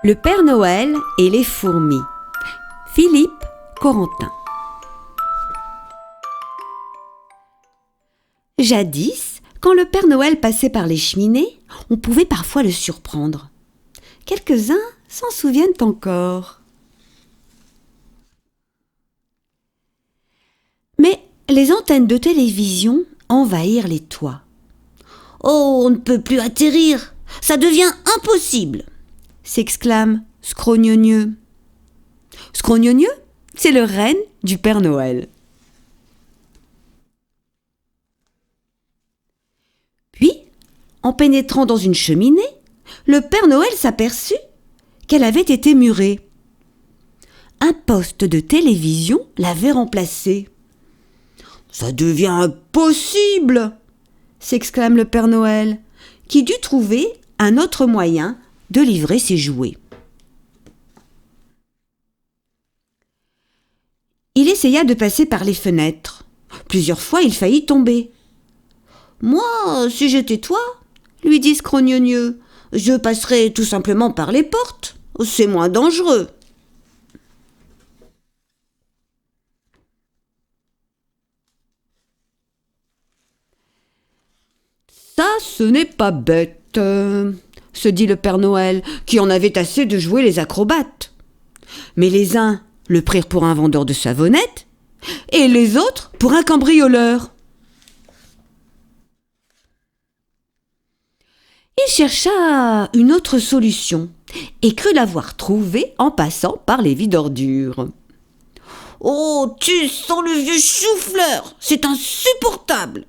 Le Père Noël et les fourmis. Philippe Corentin. Jadis, quand le Père Noël passait par les cheminées, on pouvait parfois le surprendre. Quelques-uns s'en souviennent encore. Mais les antennes de télévision envahirent les toits. « Oh, on ne peut plus atterrir, ça devient impossible !» s'exclame Scrognonieux. Scrognonieux, c'est le renne du Père Noël. Puis, en pénétrant dans une cheminée, le Père Noël s'aperçut qu'elle avait été murée. Un poste de télévision l'avait remplacée. « Ça devient impossible !» s'exclame le Père Noël, qui dut trouver un autre moyen de livrer ses jouets. Il essaya de passer par les fenêtres. Plusieurs fois, il faillit tomber. « Moi, si j'étais toi, lui dit Scrognonieux, je passerais tout simplement par les portes. C'est moins dangereux. » Ça, ce n'est pas bête, se dit le Père Noël, qui en avait assez de jouer les acrobates. Mais les uns le prirent pour un vendeur de savonnettes et les autres pour un cambrioleur. Il chercha une autre solution et crut l'avoir trouvée en passant par les vides ordures. « Oh, tu sens le vieux chou-fleur, c'est insupportable !»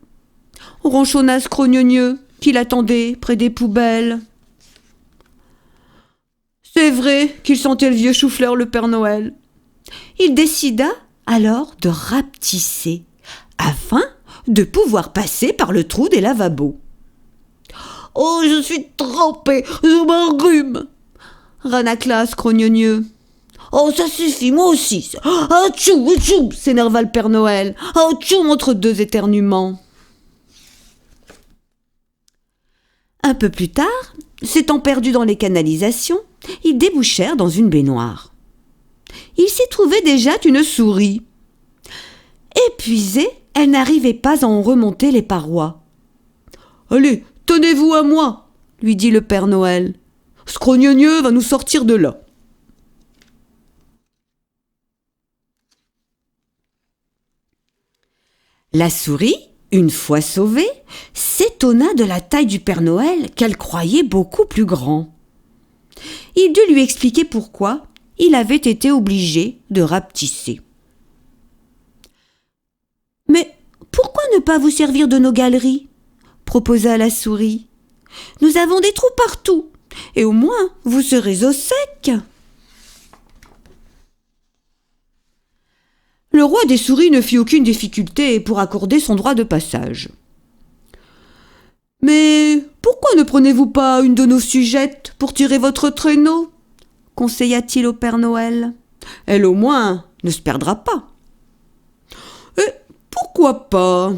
ronchonna Scrognonieux, qui l'attendait près des poubelles. C'est vrai qu'il sentait le vieux chou-fleur, le Père Noël. Il décida alors de rapetisser, afin de pouvoir passer par le trou des lavabos. « Oh, je suis trempé, je m'enrhume !» ranacla Scrognonieux. « Oh, ça suffit, moi aussi !»« Atchou, atchou !» s'énerva le Père Noël. « Atchou !» entre deux éternuements. Un peu plus tard, s'étant perdus dans les canalisations, ils débouchèrent dans une baignoire. Il s'y trouvait déjà une souris. Épuisée, elle n'arrivait pas à en remonter les parois. « Allez, tenez-vous à moi !» lui dit le Père Noël. « Scrognonieux va nous sortir de là. » La souris, une fois sauvée, s'étonna de la taille du Père Noël qu'elle croyait beaucoup plus grand. Il dut lui expliquer pourquoi il avait été obligé de rapetisser. « Mais pourquoi ne pas vous servir de nos galeries ?» proposa la souris. « Nous avons des trous partout, et au moins vous serez au sec. » Le roi des souris ne fit aucune difficulté pour accorder son droit de passage. « Mais pourquoi ne prenez-vous pas une de nos sujettes pour tirer votre traîneau ?» conseilla-t-il au Père Noël. « Elle au moins ne se perdra pas. »« Et pourquoi pas ?»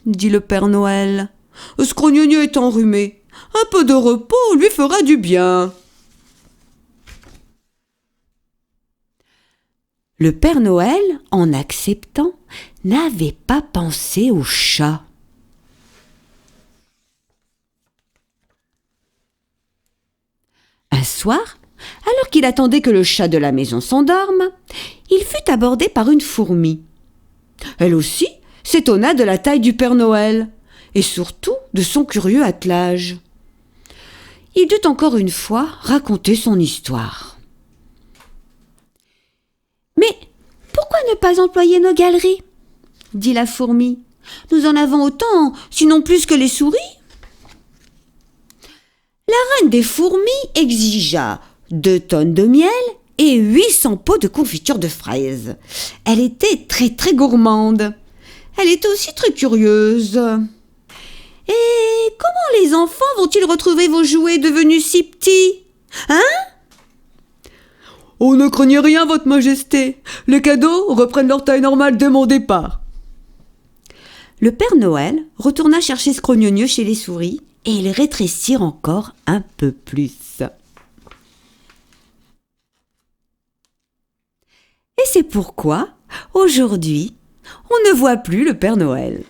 dit le Père Noël. « Scrognonieux est enrhumé. Un peu de repos lui fera du bien. » Le Père Noël, en acceptant, n'avait pas pensé au chat. Un soir, alors qu'il attendait que le chat de la maison s'endorme, il fut abordé par une fourmi. Elle aussi s'étonna de la taille du Père Noël et surtout de son curieux attelage. Il dut encore une fois raconter son histoire. « Mais pourquoi ne pas employer nos galeries ?» dit la fourmi. « Nous en avons autant, sinon plus que les souris. » La reine des fourmis exigea 2 tonnes de miel et 800 pots de confiture de fraises. Elle était très très gourmande. Elle était aussi très curieuse. « Et comment les enfants vont-ils retrouver vos jouets devenus si petits ? Hein ? » « Oh, ne craignez rien, votre majesté. Les cadeaux reprennent leur taille normale dès mon départ. » Le Père Noël retourna chercher Scrognonieux chez les souris et ils rétrécirent encore un peu plus. c'est pourquoi, aujourd'hui, on ne voit plus le Père Noël.